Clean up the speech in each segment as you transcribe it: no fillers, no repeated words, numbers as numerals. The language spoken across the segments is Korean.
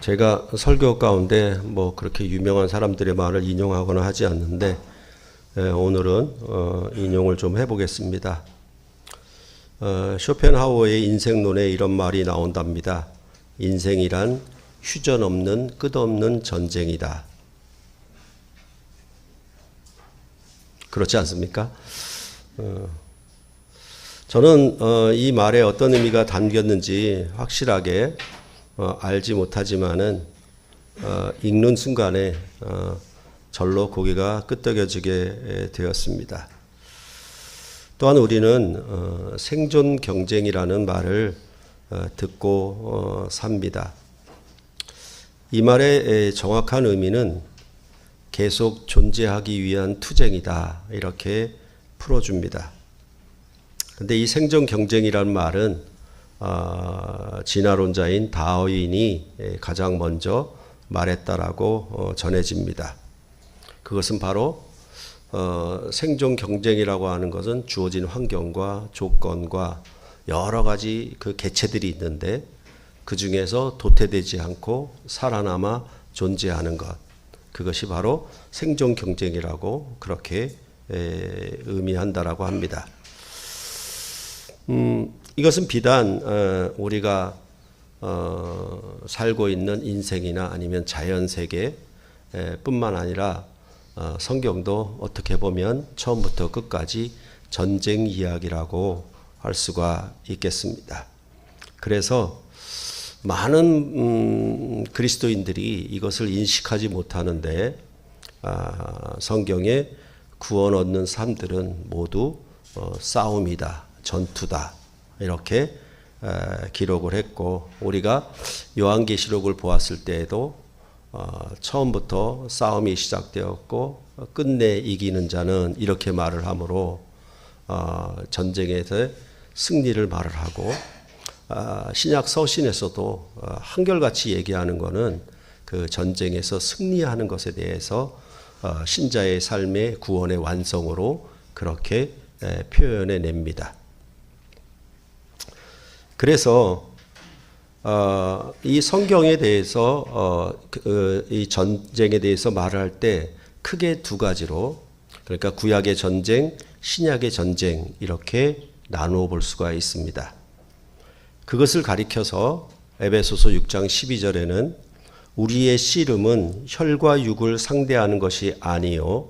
제가 설교 가운데 뭐 그렇게 유명한 사람들의 말을 인용하거나 하지 않는데 오늘은 인용을 좀 해보겠습니다. 쇼펜하우어의 인생론에 이런 말이 나온답니다. 인생이란 휴전 없는 끝없는 전쟁이다. 그렇지 않습니까? 저는 이 말에 어떤 의미가 담겼는지 확실하게 알지 못하지만은 읽는 순간에 절로 고개가 끄덕여지게 되었습니다. 또한 우리는 생존 경쟁이라는 말을 듣고 삽니다. 이 말의 정확한 의미는 계속 존재하기 위한 투쟁이다, 이렇게 풀어줍니다. 근데 이 생존 경쟁이라는 말은 진화론자인 다윈이 가장 먼저 말했다라고 전해집니다. 그것은 바로 생존 경쟁이라고 하는 것은 주어진 환경과 조건과 여러 가지 그 개체들이 있는데 그 중에서 도태되지 않고 살아남아 존재하는 것, 그것이 바로 생존 경쟁이라고 그렇게 의미한다라고 합니다. 이것은 비단 우리가 살고 있는 인생이나 아니면 자연세계 뿐만 아니라 성경도 어떻게 보면 처음부터 끝까지 전쟁 이야기라고 할 수가 있겠습니다. 그래서 많은 그리스도인들이 이것을 인식하지 못하는데 성경에 구원 얻는 삶들은 모두 싸움이다, 전투다, 이렇게 기록을 했고, 우리가 요한계시록을 보았을 때에도 처음부터 싸움이 시작되었고 끝내 이기는 자는 이렇게 말을 하므로 전쟁에서 승리를 말을 하고, 신약 서신에서도 한결같이 얘기하는 것은 그 전쟁에서 승리하는 것에 대해서 신자의 삶의 구원의 완성으로 그렇게 표현해 냅니다. 그래서 이 성경에 대해서 이 전쟁에 대해서 말을 할 때 크게 두 가지로, 그러니까 구약의 전쟁, 신약의 전쟁, 이렇게 나누어 볼 수가 있습니다. 그것을 가리켜서 에베소서 6장 12절에는 우리의 씨름은 혈과 육을 상대하는 것이 아니요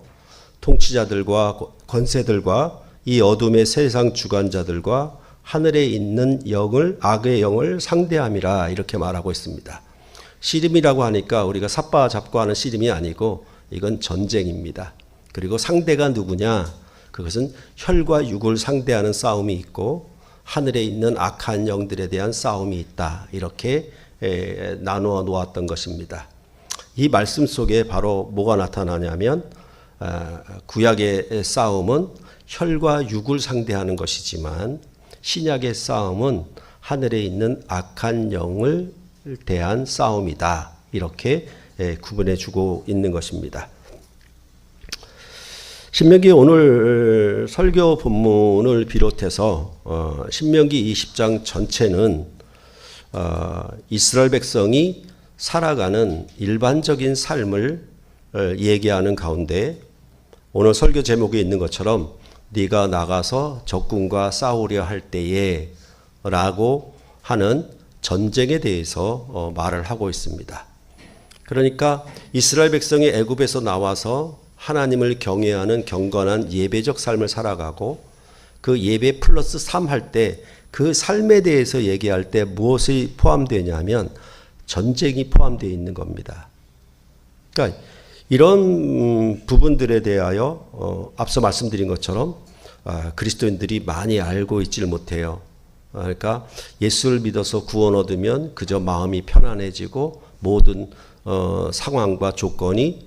통치자들과 권세들과 이 어둠의 세상 주관자들과 하늘에 있는 영을, 악의 영을 상대함이라, 이렇게 말하고 있습니다. 씨름이라고 하니까 우리가 삿바 잡고 하는 씨름이 아니고 이건 전쟁입니다. 그리고 상대가 누구냐? 그것은 혈과 육을 상대하는 싸움이 있고 하늘에 있는 악한 영들에 대한 싸움이 있다, 이렇게 나누어 놓았던 것입니다. 이 말씀 속에 바로 뭐가 나타나냐면 구약의 싸움은 혈과 육을 상대하는 것이지만 신약의 싸움은 하늘에 있는 악한 영을 대한 싸움이다, 이렇게 구분해 주고 있는 것입니다. 신명기 오늘 설교 본문을 비롯해서 신명기 20장 전체는 이스라엘 백성이 살아가는 일반적인 삶을 얘기하는 가운데 오늘 설교 제목에 있는 것처럼 네가 나가서 적군과 싸우려 할 때에 라고 하는 전쟁에 대해서 말을 하고 있습니다. 그러니까 이스라엘 백성이 애굽에서 나와서 하나님을 경외하는 경건한 예배적 삶을 살아가고 그 예배 플러스 3 할 때 그 삶에 대해서 얘기할 때 무엇이 포함되냐면 전쟁이 포함되어 있는 겁니다. 그러니까 이런 부분들에 대하여 앞서 말씀드린 것처럼 그리스도인들이 많이 알고 있지를 못해요. 그러니까 예수를 믿어서 구원 얻으면 그저 마음이 편안해지고 모든 상황과 조건이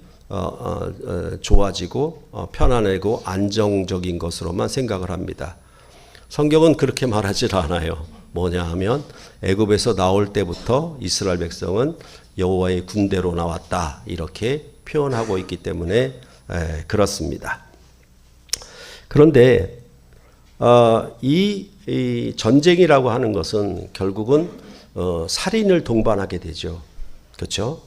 좋아지고 편안하고 안정적인 것으로만 생각을 합니다. 성경은 그렇게 말하지 않아요. 뭐냐 하면 애굽에서 나올 때부터 이스라엘 백성은 여호와의 군대로 나왔다, 이렇게 표현하고 있기 때문에 그렇습니다. 그런데 이 전쟁이라고 하는 것은 결국은 살인을 동반하게 되죠. 그렇죠?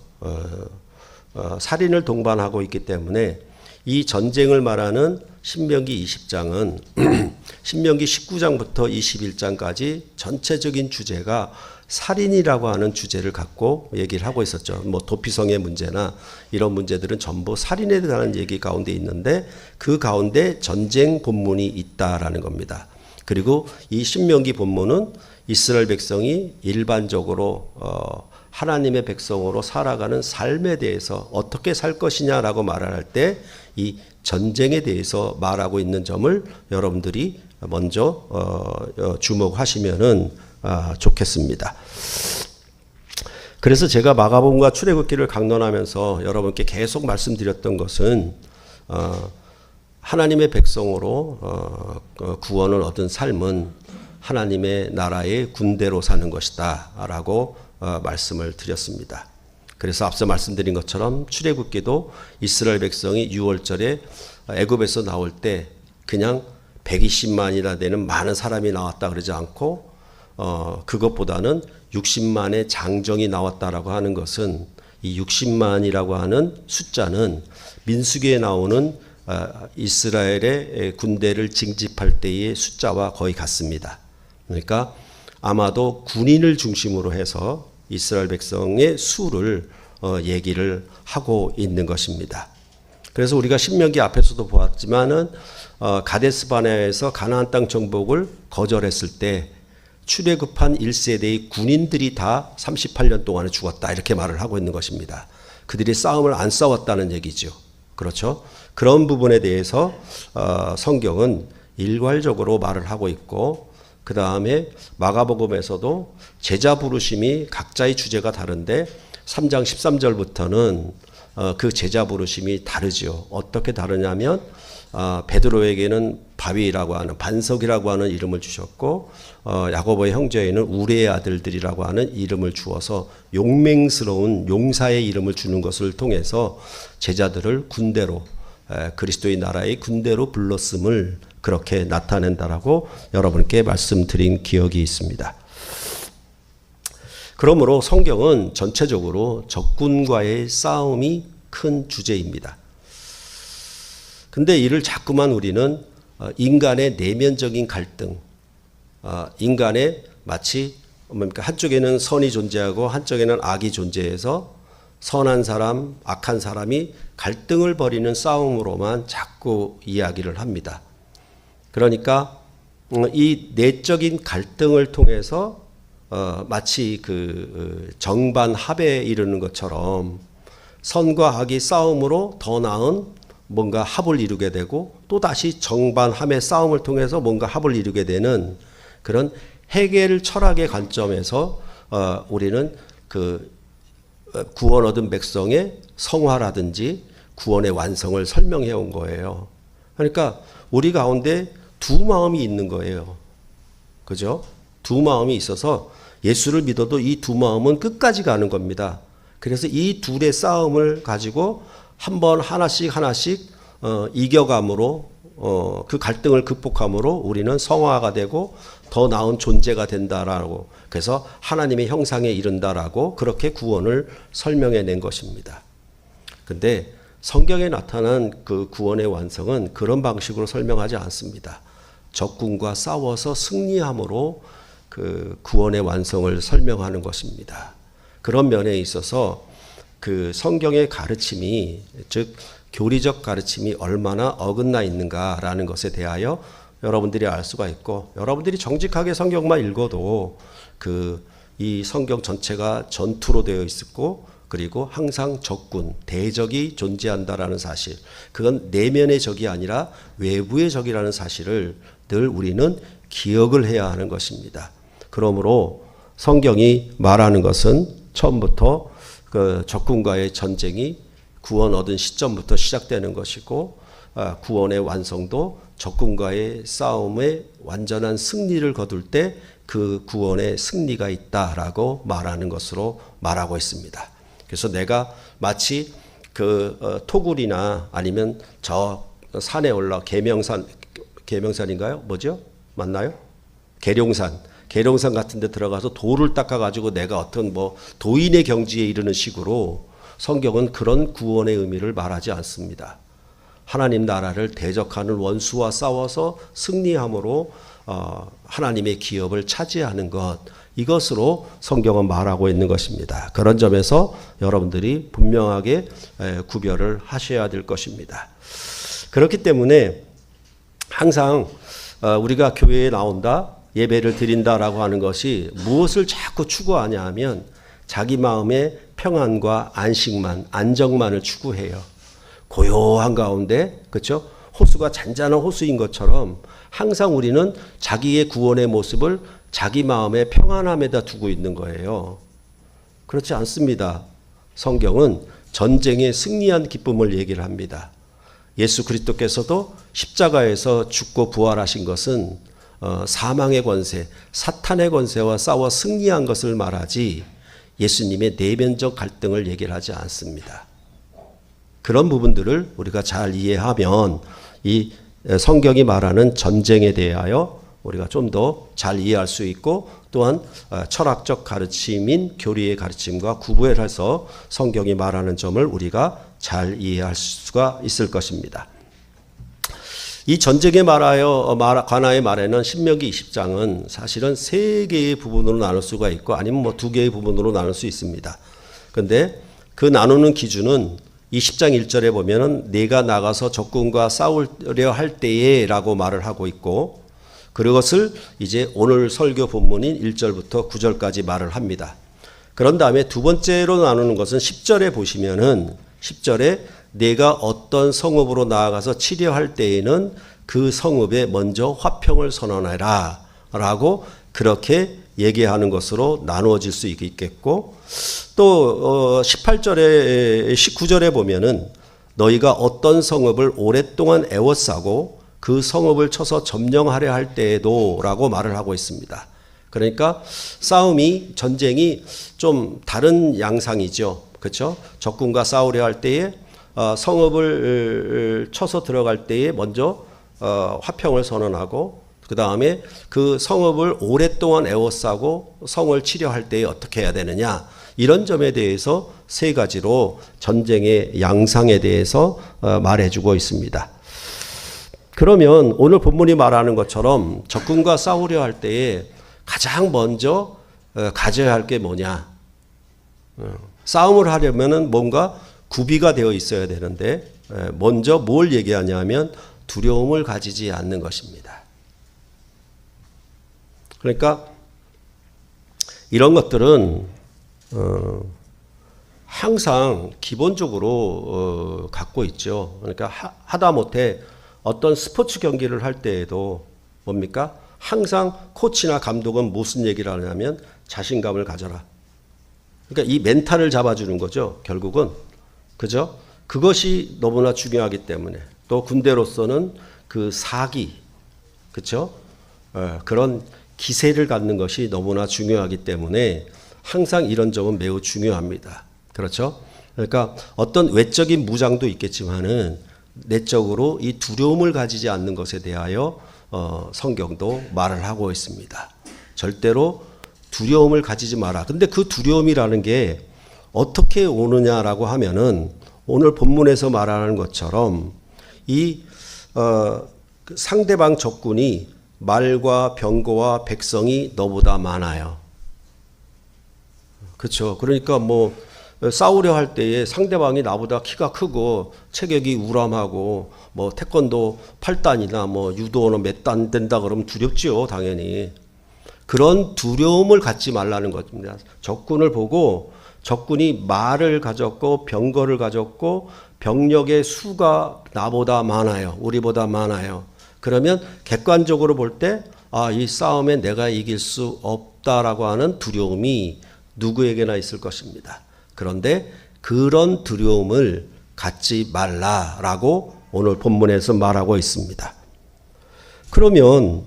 살인을 동반하고 있기 때문에 이 전쟁을 말하는 신명기 20장은 신명기 19장부터 21장까지 전체적인 주제가 살인이라고 하는 주제를 갖고 얘기를 하고 있었죠. 뭐 도피성의 문제나 이런 문제들은 전부 살인에 관한 얘기 가운데 있는데 그 가운데 전쟁 본문이 있다라는 겁니다. 그리고 이 신명기 본문은 이스라엘 백성이 일반적으로 하나님의 백성으로 살아가는 삶에 대해서 어떻게 살 것이냐라고 말할 때 이 전쟁에 대해서 말하고 있는 점을 여러분들이 먼저 주목하시면은 좋겠습니다. 그래서 제가 마가복음과 출애굽기를 강론하면서 여러분께 계속 말씀드렸던 것은 하나님의 백성으로 구원을 얻은 삶은 하나님의 나라의 군대로 사는 것이다 라고 말씀을 드렸습니다. 그래서 앞서 말씀드린 것처럼 출애굽기도 이스라엘 백성이 6월절에 애굽에서 나올 때 그냥 120만이나 되는 많은 사람이 나왔다 그러지 않고 그것보다는 60만의 장정이 나왔다라고 하는 것은 이 60만이라고 하는 숫자는 민수기에 나오는 이스라엘의 군대를 징집할 때의 숫자와 거의 같습니다. 그러니까 아마도 군인을 중심으로 해서 이스라엘 백성의 수를 얘기를 하고 있는 것입니다. 그래서 우리가 신명기 앞에서도 보았지만은 가데스 바네아에서 가나안 땅 정복을 거절했을 때 출애굽한 1세대의 군인들이 다 38년 동안에 죽었다 이렇게 말을 하고 있는 것입니다. 그들이 싸움을 안 싸웠다는 얘기죠. 그렇죠? 그런 부분에 대해서 성경은 일괄적으로 말을 하고 있고 그 다음에 마가복음에서도 제자 부르심이 각자의 주제가 다른데 3장 13절부터는 그 제자 부르심이 다르죠. 어떻게 다르냐면 베드로에게는 바위라고 하는 반석이라고 하는 이름을 주셨고 야고보의 형제에는 우레의 아들들이라고 하는 이름을 주어서 용맹스러운 용사의 이름을 주는 것을 통해서 제자들을 군대로 그리스도의 나라의 군대로 불렀음을 그렇게 나타낸다라고 여러분께 말씀드린 기억이 있습니다. 그러므로 성경은 전체적으로 적군과의 싸움이 큰 주제입니다. 근데 이를 자꾸만 우리는 인간의 내면적인 갈등, 인간의 마치 한쪽에는 선이 존재하고 한쪽에는 악이 존재해서 선한 사람, 악한 사람이 갈등을 벌이는 싸움으로만 자꾸 이야기를 합니다. 그러니까 이 내적인 갈등을 통해서 마치 그 정반합에 이르는 것처럼 선과 악이 싸움으로 더 나은 뭔가 합을 이루게 되고 또다시 정반합의 싸움을 통해서 뭔가 합을 이루게 되는 그런 해겔 철학의 관점에서 우리는 그 구원 얻은 백성의 성화라든지 구원의 완성을 설명해 온 거예요. 그러니까 우리 가운데 두 마음이 있는 거예요. 그죠? 두 마음이 있어서 예수를 믿어도 이 두 마음은 끝까지 가는 겁니다. 그래서 이 둘의 싸움을 가지고 한번 하나씩 이겨감으로 그 갈등을 극복함으로 우리는 성화가 되고 더 나은 존재가 된다라고 그래서 하나님의 형상에 이른다라고 그렇게 구원을 설명해 낸 것입니다. 근데 성경에 나타난 그 구원의 완성은 그런 방식으로 설명하지 않습니다. 적군과 싸워서 승리함으로 그 구원의 완성을 설명하는 것입니다. 그런 면에 있어서 그 성경의 가르침이 즉 교리적 가르침이 얼마나 어긋나 있는가라는 것에 대하여 여러분들이 알 수가 있고 여러분들이 정직하게 성경만 읽어도 이 성경 전체가 전투로 되어 있었고 그리고 항상 적군, 대적이 존재한다라는 사실 그건 내면의 적이 아니라 외부의 적이라는 사실을 늘 우리는 기억을 해야 하는 것입니다. 그러므로 성경이 말하는 것은 처음부터 그 적군과의 전쟁이 구원 얻은 시점부터 시작되는 것이고 구원의 완성도 적군과의 싸움의 완전한 승리를 거둘 때 그 구원의 승리가 있다라고 말하는 것으로 말하고 있습니다. 그래서 내가 마치 그 토굴이나 아니면 저 산에 올라 계명산인가요? 뭐죠? 맞나요? 계룡산 계룡산 같은 데 들어가서 돌을 닦아가지고 내가 어떤 뭐 도인의 경지에 이르는 식으로 성경은 그런 구원의 의미를 말하지 않습니다. 하나님 나라를 대적하는 원수와 싸워서 승리함으로 하나님의 기업을 차지하는 것, 이것으로 성경은 말하고 있는 것입니다. 그런 점에서 여러분들이 분명하게 구별을 하셔야 될 것입니다. 그렇기 때문에 항상 우리가 교회에 나온다, 예배를 드린다라고 하는 것이 무엇을 자꾸 추구하냐 하면 자기 마음의 평안과 안식만, 안정만을 추구해요. 고요한 가운데, 그렇죠? 호수가 잔잔한 호수인 것처럼 항상 우리는 자기의 구원의 모습을 자기 마음의 평안함에다 두고 있는 거예요. 그렇지 않습니다. 성경은 전쟁에 승리한 기쁨을 얘기를 합니다. 예수 그리스도께서도 십자가에서 죽고 부활하신 것은 사망의 권세, 사탄의 권세와 싸워 승리한 것을 말하지 예수님의 내면적 갈등을 얘기를 하지 않습니다. 그런 부분들을 우리가 잘 이해하면 이 성경이 말하는 전쟁에 대하여 우리가 좀 더 잘 이해할 수 있고, 또한 철학적 가르침인 교리의 가르침과 구분해서 성경이 말하는 점을 우리가 잘 이해할 수가 있을 것입니다. 이 전쟁에 관하여 말에는 신명기 20장은 사실은 3개의 부분으로 나눌 수가 있고 아니면 뭐 2개의 부분으로 나눌 수 있습니다. 그런데 그 나누는 기준은 이 10장 1절에 보면은 내가 나가서 적군과 싸우려 할 때에 라고 말을 하고 있고, 그것을 이제 오늘 설교 본문인 1절부터 9절까지 말을 합니다. 그런 다음에 두 번째로 나누는 것은 10절에 보시면은 10절에 내가 어떤 성읍으로 나아가서 치려할 때에는 그 성읍에 먼저 화평을 선언해라 라고 그렇게 얘기하는 것으로 나누어질 수 있겠고, 또 18절에 19절에 보면은 너희가 어떤 성읍을 오랫동안 애워싸고 그 성읍을 쳐서 점령하려 할 때에도 라고 말을 하고 있습니다. 그러니까 전쟁이 좀 다른 양상이죠. 그렇죠? 적군과 싸우려 할 때에 성읍을 쳐서 들어갈 때에 먼저 화평을 선언하고, 그 다음에 그 성읍을 오랫동안 애워싸고 성을 치려 할 때에 어떻게 해야 되느냐, 이런 점에 대해서 3가지로 전쟁의 양상에 대해서 말해주고 있습니다. 그러면 오늘 본문이 말하는 것처럼 적군과 싸우려 할 때에 가장 먼저 가져야 할 게 뭐냐? 싸움을 하려면은 뭔가 구비가 되어 있어야 되는데 먼저 뭘 얘기하냐면 두려움을 가지지 않는 것입니다. 그러니까 이런 것들은 항상 기본적으로 갖고 있죠. 그러니까 하다못해 어떤 스포츠 경기를 할 때에도 뭡니까? 항상 코치나 감독은 무슨 얘기를 하냐면 자신감을 가져라. 그러니까 이 멘탈을 잡아주는 거죠. 결국은. 그죠? 그것이 너무나 중요하기 때문에, 또 군대로서는 그 사기, 그렇죠? 그런 기세를 갖는 것이 너무나 중요하기 때문에 항상 이런 점은 매우 중요합니다. 그렇죠? 그러니까 어떤 외적인 무장도 있겠지만은 내적으로 이 두려움을 가지지 않는 것에 대하여 성경도 말을 하고 있습니다. 절대로 두려움을 가지지 마라. 근데 그 두려움이라는 게 어떻게 오느냐라고 하면은 오늘 본문에서 말하는 것처럼 이 상대방 적군이 말과 병거와 백성이 너보다 많아요. 그렇죠. 그러니까 뭐 싸우려 할 때에 상대방이 나보다 키가 크고 체격이 우람하고 뭐 태권도 8단이나 뭐 유도는 몇 단 된다 그러면 두렵지요, 당연히. 그런 두려움을 갖지 말라는 것입니다. 적군을 보고 적군이 말을 가졌고 병거를 가졌고 병력의 수가 나보다 많아요. 우리보다 많아요. 그러면 객관적으로 볼 때 이 싸움에 내가 이길 수 없다라고 하는 두려움이 누구에게나 있을 것입니다. 그런데 그런 두려움을 갖지 말라라고 오늘 본문에서 말하고 있습니다. 그러면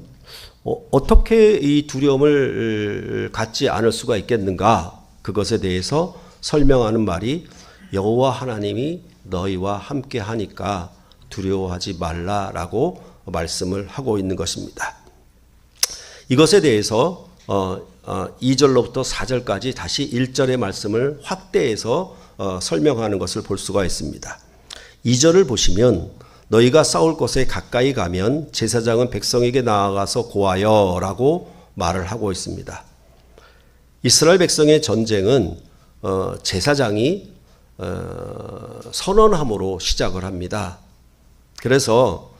어떻게 이 두려움을 갖지 않을 수가 있겠는가? 그것에 대해서 설명하는 말이 여호와 하나님이 너희와 함께 하니까 두려워하지 말라라고 말씀을 하고 있는 것입니다. 이것에 대해서 2절로부터 4절까지 다시 1절의 말씀을 확대해서 설명하는 것을 볼 수가 있습니다. 2절을 보시면 너희가 싸울 곳에 가까이 가면 제사장은 백성에게 나아가서 고하여 라고 말을 하고 있습니다. 이스라엘 백성의 전쟁은 제사장이 선언함으로 시작을 합니다. 그래서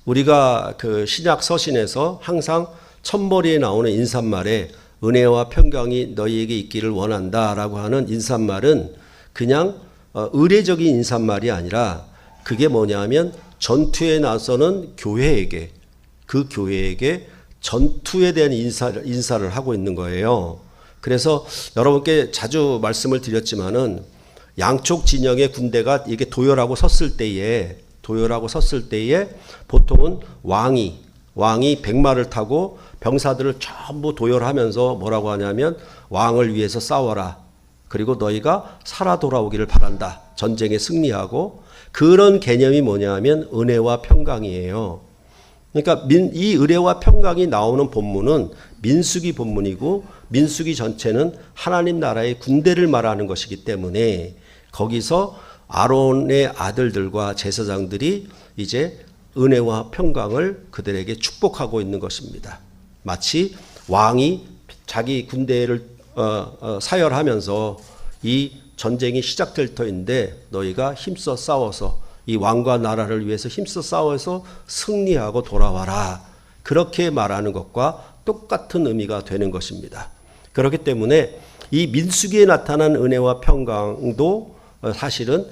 우리가 그 신약 서신에서 항상 첫머리에 나오는 인사말에 은혜와 평강이 너희에게 있기를 원한다라고 하는 인사말은 그냥 의례적인 인사말이 아니라 그게 뭐냐면 전투에 나서는 교회에게, 그 교회에게 전투에 대한 인사를 하고 있는 거예요. 그래서 여러분께 자주 말씀을 드렸지만은 양쪽 진영의 군대가 이게 도열하고 섰을 때에 보통은 왕이 백마를 타고 병사들을 전부 도열하면서 뭐라고 하냐면 왕을 위해서 싸워라. 그리고 너희가 살아 돌아오기를 바란다. 전쟁에 승리하고, 그런 개념이 뭐냐면 은혜와 평강이에요. 그러니까 이 은혜와 평강이 나오는 본문은 민수기 본문이고, 민수기 전체는 하나님 나라의 군대를 말하는 것이기 때문에 거기서 아론의 아들들과 제사장들이 이제 은혜와 평강을 그들에게 축복하고 있는 것입니다. 마치 왕이 자기 군대를 사열하면서 이 전쟁이 시작될 터인데 너희가 힘써 싸워서 이 왕과 나라를 위해서 힘써 싸워서 승리하고 돌아와라. 그렇게 말하는 것과 똑같은 의미가 되는 것입니다. 그렇기 때문에 이 민수기에 나타난 은혜와 평강도 사실은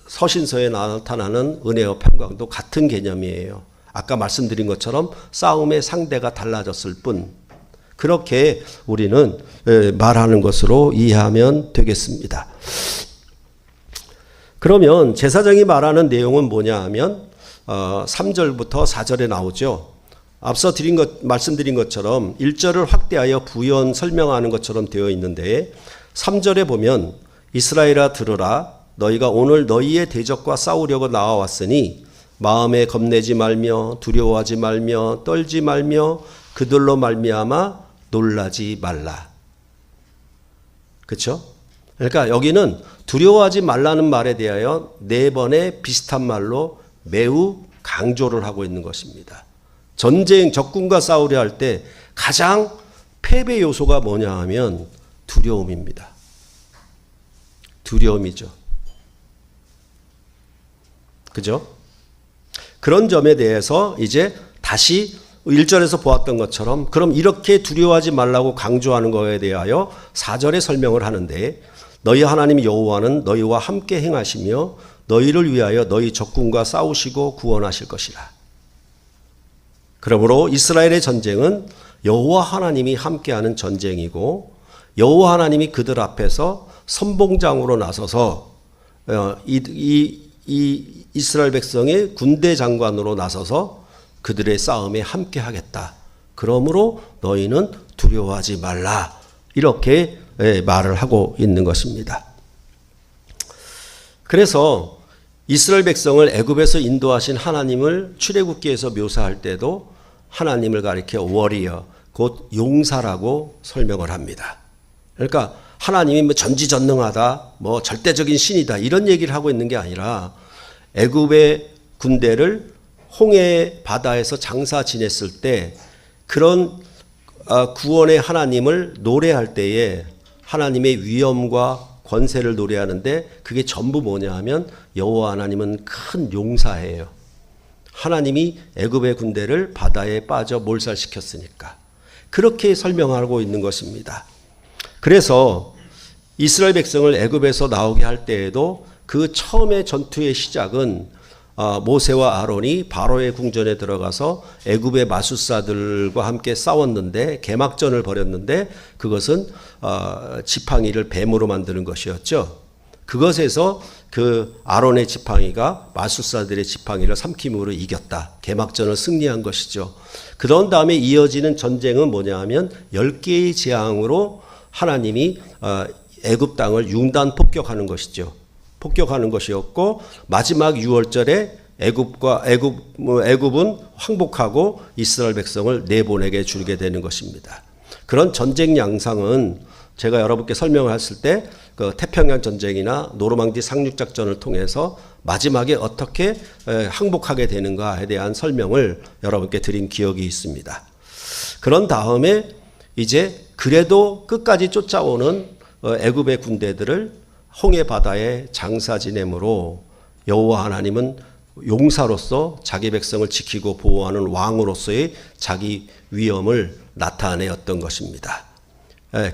서신서에 나타나는 은혜와 평강도 같은 개념이에요. 아까 말씀드린 것처럼 싸움의 상대가 달라졌을 뿐, 그렇게 우리는 말하는 것으로 이해하면 되겠습니다. 그러면 제사장이 말하는 내용은 뭐냐 하면 3절부터 4절에 나오죠. 앞서 말씀드린 것처럼 1절을 확대하여 부연 설명하는 것처럼 되어 있는데 3절에 보면 이스라엘아 들으라, 너희가 오늘 너희의 대적과 싸우려고 나와왔으니 마음에 겁내지 말며 두려워하지 말며 떨지 말며 그들로 말미암아 놀라지 말라. 그렇죠? 그러니까 여기는 두려워하지 말라는 말에 대하여 4번의 비슷한 말로 매우 강조를 하고 있는 것입니다. 전쟁, 적군과 싸우려 할 때 가장 패배 요소가 뭐냐 하면 두려움입니다. 두려움이죠. 그죠? 그런 점에 대해서 이제 다시 1절에서 보았던 것처럼 그럼 이렇게 두려워하지 말라고 강조하는 것에 대하여 4절에 설명을 하는데 너희 하나님 여호와는 너희와 함께 행하시며 너희를 위하여 너희 적군과 싸우시고 구원하실 것이라. 그러므로 이스라엘의 전쟁은 여호와 하나님이 함께하는 전쟁이고 여호와 하나님이 그들 앞에서 선봉장으로 나서서 이스라엘 백성의 군대 장관으로 나서서 그들의 싸움에 함께하겠다. 그러므로 너희는 두려워하지 말라. 이렇게 말을 하고 있는 것입니다. 그래서 이스라엘 백성을 애굽에서 인도하신 하나님을 출애굽기에서 묘사할 때도 하나님을 가리켜 워리어, 곧 용사라고 설명을 합니다. 그러니까 하나님이 뭐 전지전능하다, 뭐 절대적인 신이다 이런 얘기를 하고 있는 게 아니라 애굽의 군대를 홍해 바다에서 장사 지냈을 때 그런 구원의 하나님을 노래할 때에 하나님의 위엄과 권세를 노래하는데 그게 전부 뭐냐 하면 여호와 하나님은 큰 용사예요. 하나님이 애굽의 군대를 바다에 빠져 몰살시켰으니까 그렇게 설명하고 있는 것입니다. 그래서 이스라엘 백성을 애굽에서 나오게 할 때에도 그 처음의 전투의 시작은 모세와 아론이 바로의 궁전에 들어가서 애굽의 마술사들과 함께 싸웠는데 개막전을 벌였는데 그것은 지팡이를 뱀으로 만드는 것이었죠. 그것에서 그 아론의 지팡이가 마술사들의 지팡이를 삼킴으로 이겼다. 개막전을 승리한 것이죠. 그런 다음에 이어지는 전쟁은 뭐냐 하면 10개의 재앙으로 하나님이 애굽 땅을 융단 폭격하는 것이죠. 폭격하는 것이었고 마지막 6월절에 애굽은 항복하고 이스라엘 백성을 내보내게 주게 되는 것입니다. 그런 전쟁 양상은 제가 여러분께 설명을 했을 때 그 태평양 전쟁이나 노르망디 상륙작전을 통해서 마지막에 어떻게 항복하게 되는가에 대한 설명을 여러분께 드린 기억이 있습니다. 그런 다음에 이제 그래도 끝까지 쫓아오는 애굽의 군대들을 홍해 바다에 장사 지내므로 여호와 하나님은 용사로서 자기 백성을 지키고 보호하는 왕으로서의 자기 위엄을 나타내었던 것입니다.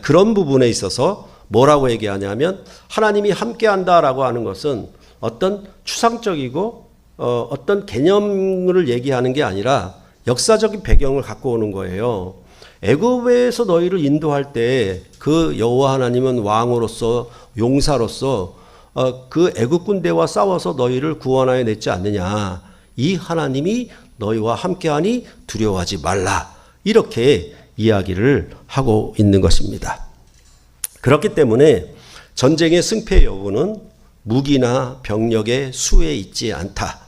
그런 부분에 있어서 뭐라고 얘기하냐면 하나님이 함께한다라고 하는 것은 어떤 추상적이고 어떤 개념을 얘기하는 게 아니라 역사적인 배경을 갖고 오는 거예요. 애굽에서 너희를 인도할 때 그 여호와 하나님은 왕으로서 용사로서 그 애굽 군대와 싸워서 너희를 구원하여 냈지 않느냐. 이 하나님이 너희와 함께하니 두려워하지 말라. 이렇게 이야기를 하고 있는 것입니다. 그렇기 때문에 전쟁의 승패 여부는 무기나 병력의 수에 있지 않다.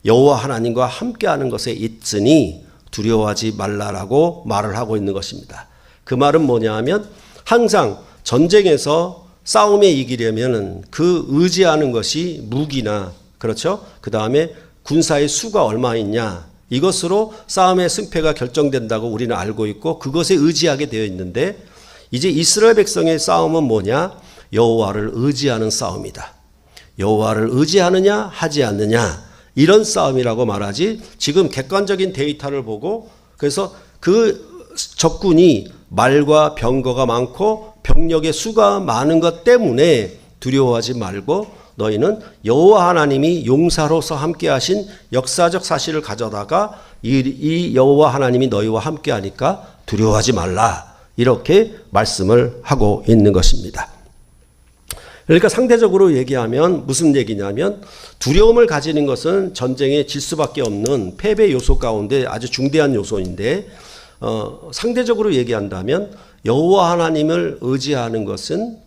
여호와 하나님과 함께하는 것에 있으니 두려워하지 말라라고 말을 하고 있는 것입니다. 그 말은 뭐냐 하면 항상 전쟁에서 싸움에 이기려면 그 의지하는 것이 무기나 그렇죠? 그 다음에 군사의 수가 얼마 있냐 이것으로 싸움의 승패가 결정된다고 우리는 알고 있고 그것에 의지하게 되어 있는데 이제 이스라엘 백성의 싸움은 뭐냐? 여호와를 의지하는 싸움이다. 여호와를 의지하느냐 하지 않느냐 이런 싸움이라고 말하지 지금 객관적인 데이터를 보고 그래서 그 적군이 말과 병거가 많고 병력의 수가 많은 것 때문에 두려워하지 말고 너희는 여호와 하나님이 용사로서 함께 하신 역사적 사실을 가져다가 이 여호와 하나님이 너희와 함께 하니까 두려워하지 말라. 이렇게 말씀을 하고 있는 것입니다. 그러니까 상대적으로 얘기하면 무슨 얘기냐면 두려움을 가지는 것은 전쟁에 질 수밖에 없는 패배 요소 가운데 아주 중대한 요소인데 상대적으로 얘기한다면 여호와 하나님을 의지하는 것은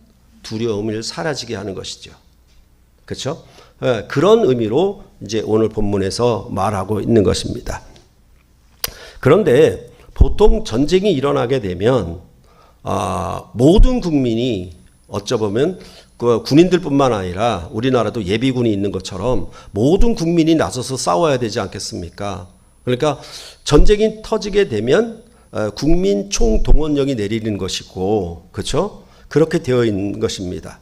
두려움을 사라지게 하는 것이죠. 그렇죠? 그런 의미로 이제 오늘 본문에서 말하고 있는 것입니다. 그런데 보통 전쟁이 일어나게 되면 모든 국민이 어쩌보면 그 군인들뿐만 아니라 우리나라도 예비군이 있는 것처럼 모든 국민이 나서서 싸워야 되지 않겠습니까? 그러니까 전쟁이 터지게 되면 국민 총동원령이 내리는 것이고 그렇죠? 그렇게 되어 있는 것입니다.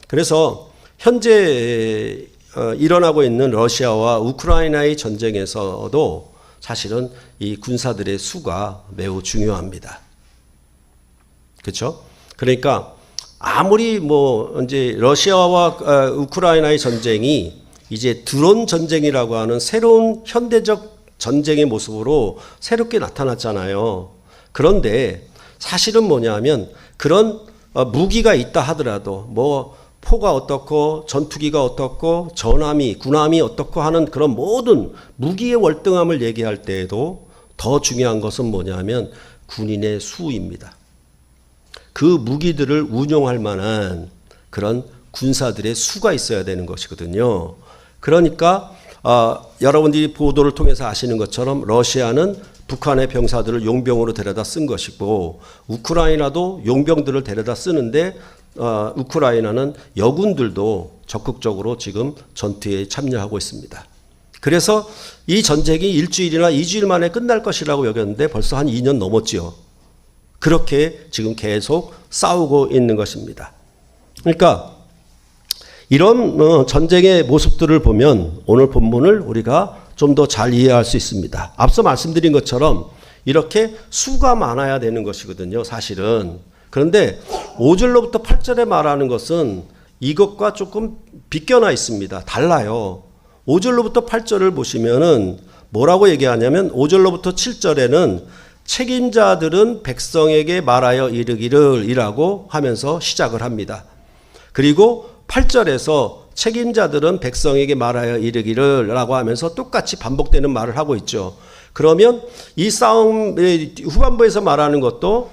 그래서 현재 일어나고 있는 러시아와 우크라이나의 전쟁에서도 사실은 이 군사들의 수가 매우 중요합니다. 그렇죠? 그러니까 아무리 뭐 이제 러시아와 우크라이나의 전쟁이 이제 드론 전쟁이라고 하는 새로운 현대적 전쟁의 모습으로 새롭게 나타났잖아요. 그런데 사실은 뭐냐면 그런 무기가 있다 하더라도 뭐 포가 어떻고 전투기가 어떻고 전함이 군함이 어떻고 하는 그런 모든 무기의 월등함을 얘기할 때에도 더 중요한 것은 뭐냐면 군인의 수입니다. 그 무기들을 운용할 만한 그런 군사들의 수가 있어야 되는 것이거든요. 그러니까 여러분들이 보도를 통해서 아시는 것처럼 러시아는 북한의 병사들을 용병으로 데려다 쓴 것이고 우크라이나도 용병들을 데려다 쓰는데 우크라이나는 여군들도 적극적으로 지금 전투에 참여하고 있습니다. 그래서 이 전쟁이 일주일이나 2주일 만에 끝날 것이라고 여겼는데 벌써 한 2년 넘었지요. 그렇게 지금 계속 싸우고 있는 것입니다. 그러니까 이런 전쟁의 모습들을 보면 오늘 본문을 우리가 좀 더 잘 이해할 수 있습니다. 앞서 말씀드린 것처럼 이렇게 수가 많아야 되는 것이거든요. 사실은. 그런데 5절로부터 8절에 말하는 것은 이것과 조금 비껴나 있습니다. 달라요. 5절로부터 8절을 보시면은 뭐라고 얘기하냐면 5절로부터 7절에는 책임자들은 백성에게 말하여 이르기를 이라고 하면서 시작을 합니다. 그리고 8절에서 책임자들은 백성에게 말하여 이르기를 라고 하면서 똑같이 반복되는 말을 하고 있죠. 그러면 이 싸움의 후반부에서 말하는 것도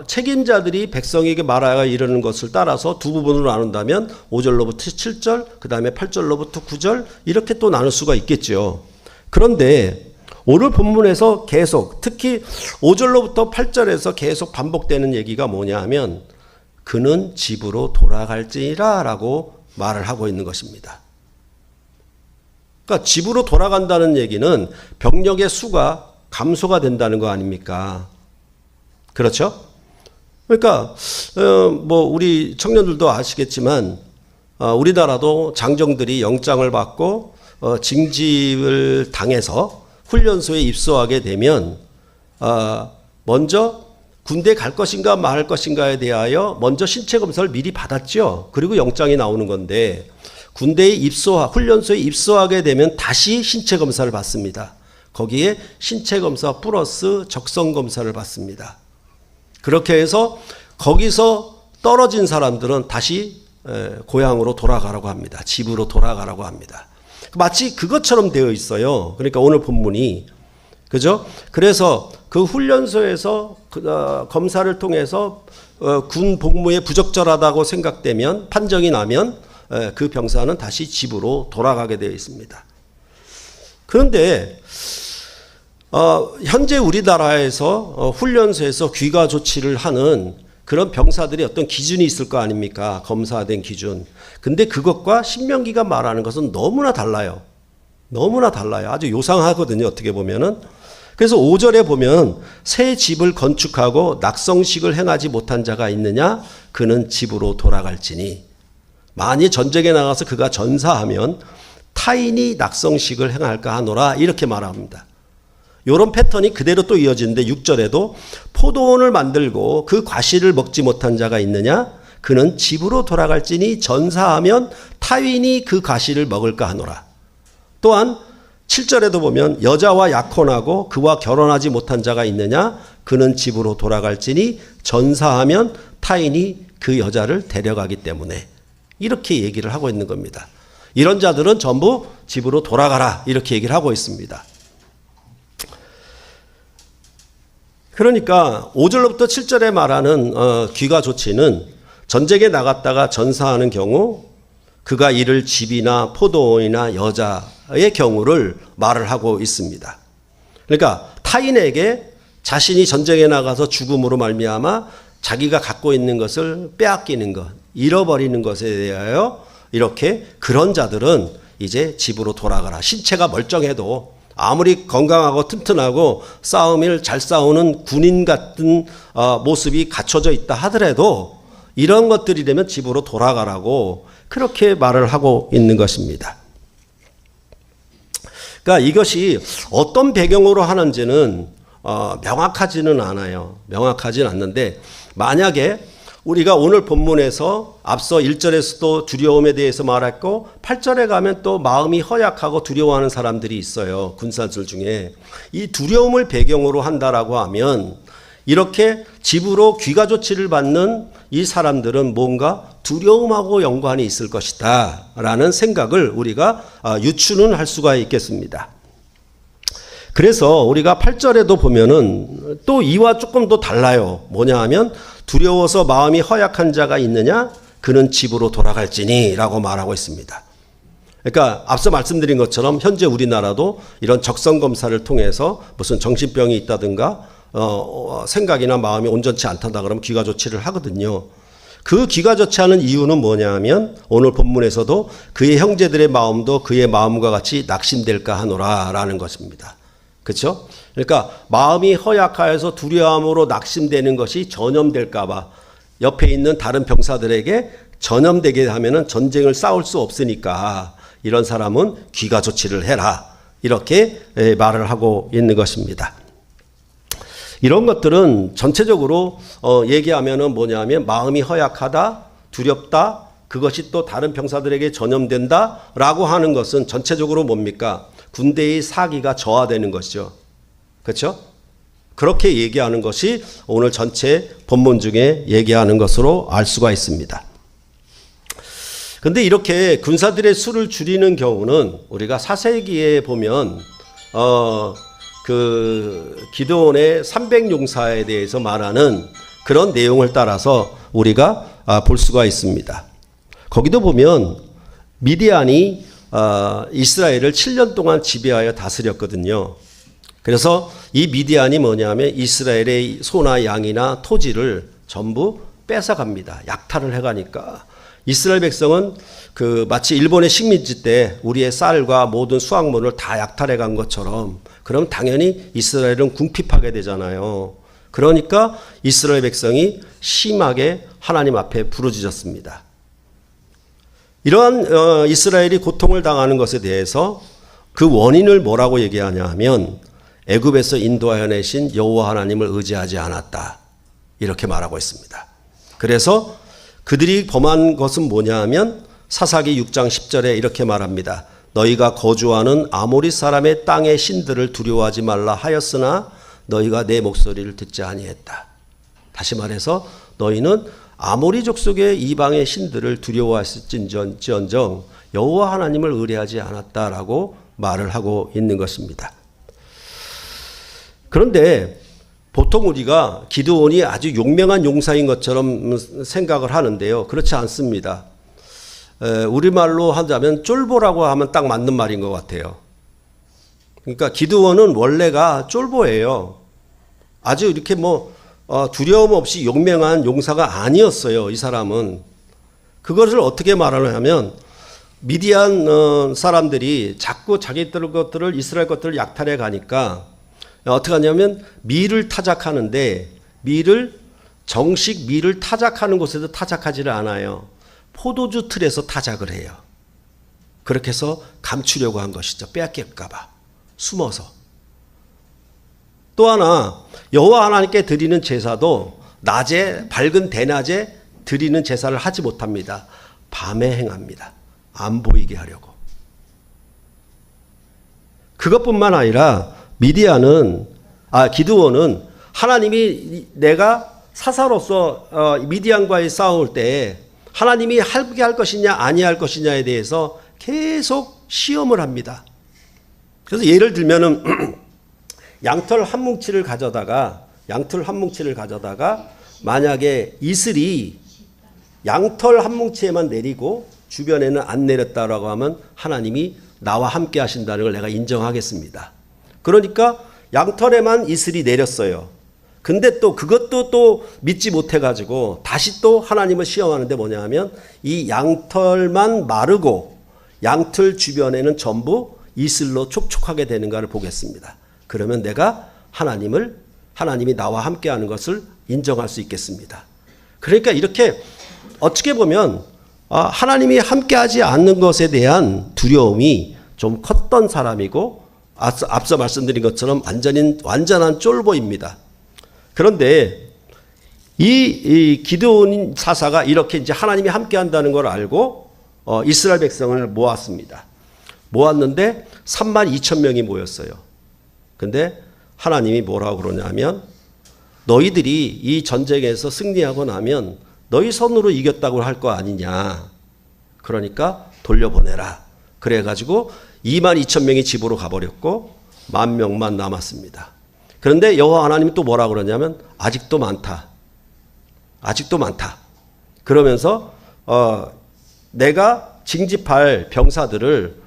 책임자들이 백성에게 말하여 이르는 것을 따라서 두 부분으로 나눈다면 5절로부터 7절 그 다음에 8절로부터 9절 이렇게 또 나눌 수가 있겠죠. 그런데 오늘 본문에서 계속 특히 5절로부터 8절에서 계속 반복되는 얘기가 뭐냐 하면 그는 집으로 돌아갈지니라 라고 말을 하고 있는 것입니다. 그러니까 집으로 돌아간다는 얘기는 병력의 수가 감소가 된다는 거 아닙니까? 그렇죠? 그러니까 뭐 우리 청년들도 아시겠지만 우리나라도 장정들이 영장을 받고 징집을 당해서 훈련소에 입소하게 되면 먼저 군대 갈 것인가 말 것인가에 대하여 먼저 신체 검사를 미리 받았죠. 그리고 영장이 나오는 건데 군대에 훈련소에 입소하게 되면 다시 신체 검사를 받습니다. 거기에 신체 검사 플러스 적성 검사를 받습니다. 그렇게 해서 거기서 떨어진 사람들은 다시 고향으로 돌아가라고 합니다. 집으로 돌아가라고 합니다. 마치 그것처럼 되어 있어요. 그러니까 오늘 본문이 그죠? 그래서 그 훈련소에서 검사를 통해서 군 복무에 부적절하다고 생각되면 판정이 나면 그 병사는 다시 집으로 돌아가게 되어 있습니다. 그런데 현재 우리나라에서 훈련소에서 귀가 조치를 하는 그런 병사들이 어떤 기준이 있을 거 아닙니까? 검사된 기준. 근데 그것과 신명기가 말하는 것은 너무나 달라요. 너무나 달라요. 아주 요상하거든요. 어떻게 보면은. 그래서 5절에 보면 새 집을 건축하고 낙성식을 행하지 못한 자가 있느냐? 그는 집으로 돌아갈지니. 만일 전쟁에 나가서 그가 전사하면 타인이 낙성식을 행할까 하노라. 이렇게 말합니다. 이런 패턴이 그대로 또 이어지는데 6절에도 포도원을 만들고 그 과실을 먹지 못한 자가 있느냐? 그는 집으로 돌아갈지니 전사하면 타인이 그 과실을 먹을까 하노라. 또한 7절에도 보면 여자와 약혼하고 그와 결혼하지 못한 자가 있느냐? 그는 집으로 돌아갈지니 전사하면 타인이 그 여자를 데려가기 때문에 이렇게 얘기를 하고 있는 겁니다. 이런 자들은 전부 집으로 돌아가라 이렇게 얘기를 하고 있습니다. 그러니까 5절로부터 7절에 말하는 귀가 조치는 전쟁에 나갔다가 전사하는 경우 그가 이를 집이나 포도원이나 여자의 경우를 말을 하고 있습니다. 그러니까 타인에게 자신이 전쟁에 나가서 죽음으로 말미암아 자기가 갖고 있는 것을 빼앗기는 것, 잃어버리는 것에 대하여 이렇게 그런 자들은 이제 집으로 돌아가라. 신체가 멀쩡해도 아무리 건강하고 튼튼하고 싸움을 잘 싸우는 군인 같은 모습이 갖춰져 있다 하더라도 이런 것들이 되면 집으로 돌아가라고 그렇게 말을 하고 있는 것입니다. 그러니까 이것이 어떤 배경으로 하는지는 명확하지는 않아요. 명확하지는 않는데 만약에 우리가 오늘 본문에서 앞서 1절에서도 두려움에 대해서 말했고 8절에 가면 또 마음이 허약하고 두려워하는 사람들이 있어요. 군사들 중에. 이 두려움을 배경으로 한다라고 하면 이렇게 집으로 귀가 조치를 받는 이 사람들은 뭔가 두려움하고 연관이 있을 것이다 라는 생각을 우리가 유추는 할 수가 있겠습니다. 그래서 우리가 8절에도 보면은 또 이와 조금 더 달라요. 뭐냐 하면 두려워서 마음이 허약한 자가 있느냐? 그는 집으로 돌아갈지니 라고 말하고 있습니다. 그러니까 앞서 말씀드린 것처럼 현재 우리나라도 이런 적성검사를 통해서 무슨 정신병이 있다든가 생각이나 마음이 온전치 않다 그러면 귀가 조치를 하거든요. 그 귀가 조치하는 이유는 뭐냐 하면 오늘 본문에서도 그의 형제들의 마음도 그의 마음과 같이 낙심될까 하노라 라는 것입니다. 그렇죠? 그러니까 마음이 허약하여서 두려움으로 낙심되는 것이 전염될까 봐 옆에 있는 다른 병사들에게 전염되게 하면은 전쟁을 싸울 수 없으니까 이런 사람은 귀가 조치를 해라 이렇게 말을 하고 있는 것입니다. 이런 것들은 전체적으로 얘기하면은 뭐냐면 마음이 허약하다, 두렵다, 그것이 또 다른 병사들에게 전염된다라고 하는 것은 전체적으로 뭡니까? 군대의 사기가 저하되는 것이죠. 그렇죠? 그렇게 얘기하는 것이 오늘 전체 본문 중에 얘기하는 것으로 알 수가 있습니다. 그런데 이렇게 군사들의 수를 줄이는 경우는 우리가 사세기에 보면 그 기드온의 300용사에 대해서 말하는 그런 내용을 따라서 우리가 볼 수가 있습니다. 거기도 보면 미디안이 이스라엘을 7년 동안 지배하여 다스렸거든요. 그래서 이 미디안이 뭐냐면 이스라엘의 소나 양이나 토지를 전부 뺏어갑니다. 약탈을 해가니까 이스라엘 백성은 마치 일본의 식민지 때 우리의 쌀과 모든 수확물을 다 약탈해 간 것처럼, 그럼 당연히 이스라엘은 궁핍하게 되잖아요. 그러니까 이스라엘 백성이 심하게 하나님 앞에 부르짖었습니다. 이러한 이스라엘이 고통을 당하는 것에 대해서 그 원인을 뭐라고 얘기하냐 하면 애굽에서 인도하여 내신 여호와 하나님을 의지하지 않았다, 이렇게 말하고 있습니다. 그래서 그들이 범한 것은 뭐냐 하면 사사기 6장 10절에 이렇게 말합니다. 너희가 거주하는 아모리 사람의 땅의 신들을 두려워하지 말라 하였으나 너희가 내 목소리를 듣지 아니했다. 다시 말해서 너희는 아모리 족속의 이방의 신들을 두려워하였을지언정 여호와 하나님을 의뢰하지 않았다라고 말을 하고 있는 것입니다. 그런데 보통 우리가 기드온이 아주 용맹한 용사인 것처럼 생각을 하는데요. 그렇지 않습니다. 우리말로 하자면 쫄보라고 하면 딱 맞는 말인 것 같아요. 그러니까 기드온은 원래가 쫄보예요. 아주 이렇게 두려움 없이 용맹한 용사가 아니었어요. 이 사람은. 그것을 어떻게 말하냐면 미디안 사람들이 자꾸 자기들 것들을, 이스라엘 것들을 약탈해 가니까 어떻게 하냐면 밀을 타작하는데 정식 밀을 타작하는 곳에서 타작하지를 않아요. 포도주 틀에서 타작을 해요. 그렇게 해서 감추려고 한 것이죠. 빼앗길까 봐 숨어서. 또 하나, 여호와 하나님께 드리는 제사도 낮에, 밝은 대낮에 드리는 제사를 하지 못합니다. 밤에 행합니다. 안 보이게 하려고. 그것뿐만 아니라 기드온은 하나님이 내가 사사로서 미디안과의 싸울 때 하나님이 하게 할 것이냐 아니할 것이냐에 대해서 계속 시험을 합니다. 그래서 예를 들면은 양털 한 뭉치를 가져다가 만약에 이슬이 양털 한 뭉치에만 내리고 주변에는 안 내렸다라고 하면 하나님이 나와 함께 하신다는 걸 내가 인정하겠습니다. 그러니까 양털에만 이슬이 내렸어요. 근데 또 그것도 또 믿지 못해가지고 다시 또 하나님을 시험하는데 뭐냐 하면 이 양털만 마르고 양털 주변에는 전부 이슬로 촉촉하게 되는가를 보겠습니다. 그러면 내가 하나님이 나와 함께 하는 것을 인정할 수 있겠습니다. 그러니까 이렇게 어떻게 보면 하나님이 함께 하지 않는 것에 대한 두려움이 좀 컸던 사람이고 앞서 말씀드린 것처럼 완전한 쫄보입니다. 그런데 이 기드온 사사가 이렇게 이제 하나님이 함께 한다는 걸 알고 이스라엘 백성을 모았습니다. 모았는데 32,000명이 모였어요. 근데 하나님이 뭐라고 그러냐면 너희들이 이 전쟁에서 승리하고 나면 너희 손으로 이겼다고 할 거 아니냐. 그러니까 돌려보내라. 그래가지고 22,000명이 집으로 가버렸고 10,000명만 남았습니다. 그런데 여호와 하나님이 또 뭐라 그러냐면 아직도 많다. 그러면서 내가 징집할 병사들을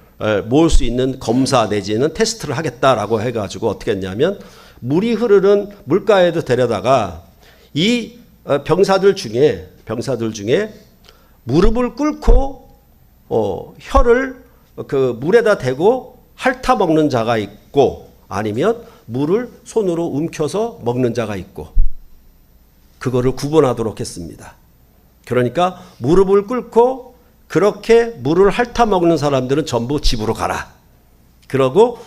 모을 수 있는 검사 내지는 테스트를 하겠다라고 해가지고 어떻게 했냐면 물이 흐르는 물가에도 데려다가 이 병사들 중에 무릎을 꿇고 혀를 그 물에다 대고 핥아 먹는 자가 있고 아니면 물을 손으로 움켜서 먹는 자가 있고 그거를 구분하도록 했습니다. 그러니까 무릎을 꿇고 그렇게 물을 핥아 먹는 사람들은 전부 집으로 가라. 그러고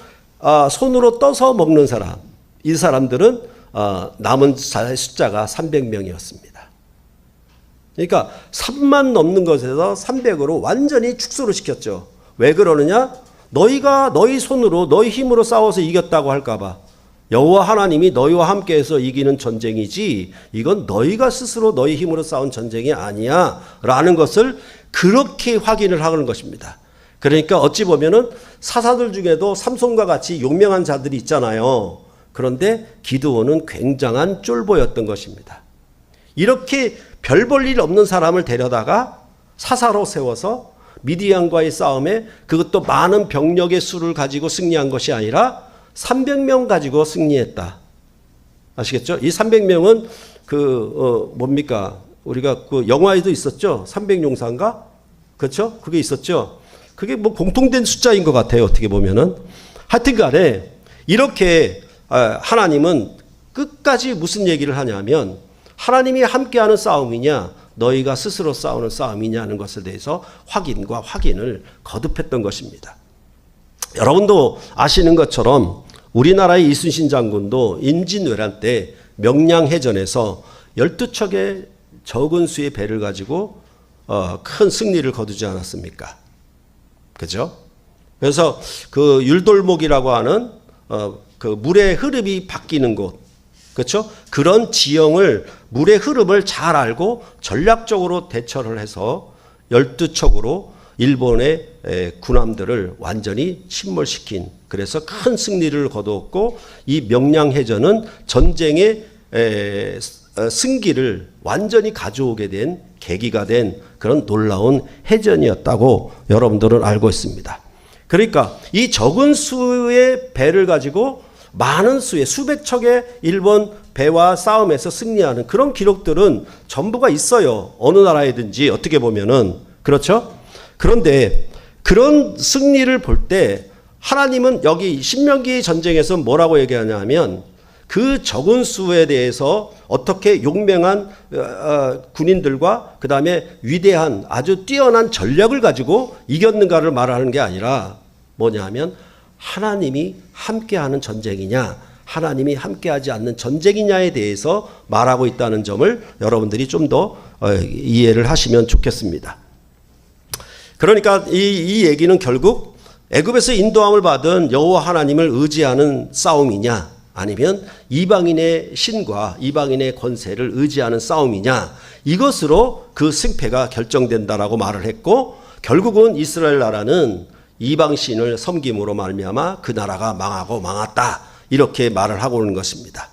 손으로 떠서 먹는 사람, 이 사람들은 남은 자의 숫자가 300명이었습니다. 그러니까 3만 넘는 것에서 300으로 완전히 축소를 시켰죠. 왜 그러느냐? 너희가 너희 손으로 너희 힘으로 싸워서 이겼다고 할까봐. 여호와 하나님이 너희와 함께해서 이기는 전쟁이지 이건 너희가 스스로 너희 힘으로 싸운 전쟁이 아니야 라는 것을 그렇게 확인을 하는 것입니다. 그러니까 어찌 보면은 사사들 중에도 삼손과 같이 용맹한 자들이 있잖아요. 그런데 기드온은 굉장한 쫄보였던 것입니다. 이렇게 별 볼 일 없는 사람을 데려다가 사사로 세워서 미디안과의 싸움에 그것도 많은 병력의 수를 가지고 승리한 것이 아니라 300명 가지고 승리했다. 아시겠죠? 이 300명은 뭡니까? 우리가 그 영화에도 있었죠? 300용사인가? 그렇죠? 그게 있었죠? 그게 뭐 공통된 숫자인 것 같아요. 어떻게 보면은. 하여튼 간에 이렇게 하나님은 끝까지 무슨 얘기를 하냐면 하나님이 함께하는 싸움이냐 너희가 스스로 싸우는 싸움이냐는 것에 대해서 확인과 확인을 거듭했던 것입니다. 여러분도 아시는 것처럼 우리나라의 이순신 장군도 임진왜란 때 명량해전에서 12척의 적은 수의 배를 가지고 큰 승리를 거두지 않았습니까? 그죠? 그래서 그 율돌목이라고 하는 그 물의 흐름이 바뀌는 곳, 그렇죠? 그런 지형을 물의 흐름을 잘 알고 전략적으로 대처를 해서 12척으로 일본의 군함들을 완전히 침몰시킨, 그래서 큰 승리를 거두었고 이 명량해전은 전쟁의 승기를 완전히 가져오게 된 계기가 된 그런 놀라운 해전이었다고 여러분들은 알고 있습니다. 그러니까 이 적은 수의 배를 가지고 많은 수의 수백 척의 일본 배와 싸움에서 승리하는 그런 기록들은 전부가 있어요. 어느 나라에든지 어떻게 보면은. 그렇죠? 그런데 그런 승리를 볼 때 하나님은 여기 신명기 전쟁에서 뭐라고 얘기하냐면 그 적은 수에 대해서 어떻게 용맹한 군인들과 그 다음에 위대한 아주 뛰어난 전략을 가지고 이겼는가를 말하는 게 아니라 뭐냐면 하나님이 함께하는 전쟁이냐 하나님이 함께하지 않는 전쟁이냐에 대해서 말하고 있다는 점을 여러분들이 좀 더 이해를 하시면 좋겠습니다. 그러니까 이 얘기는 결국 애굽에서 인도함을 받은 여호와 하나님을 의지하는 싸움이냐 아니면 이방인의 신과 이방인의 권세를 의지하는 싸움이냐 이것으로 그 승패가 결정된다라고 말을 했고 결국은 이스라엘 나라는 이방신을 섬김으로 말미암아 그 나라가 망하고 망했다 이렇게 말을 하고 있는 것입니다.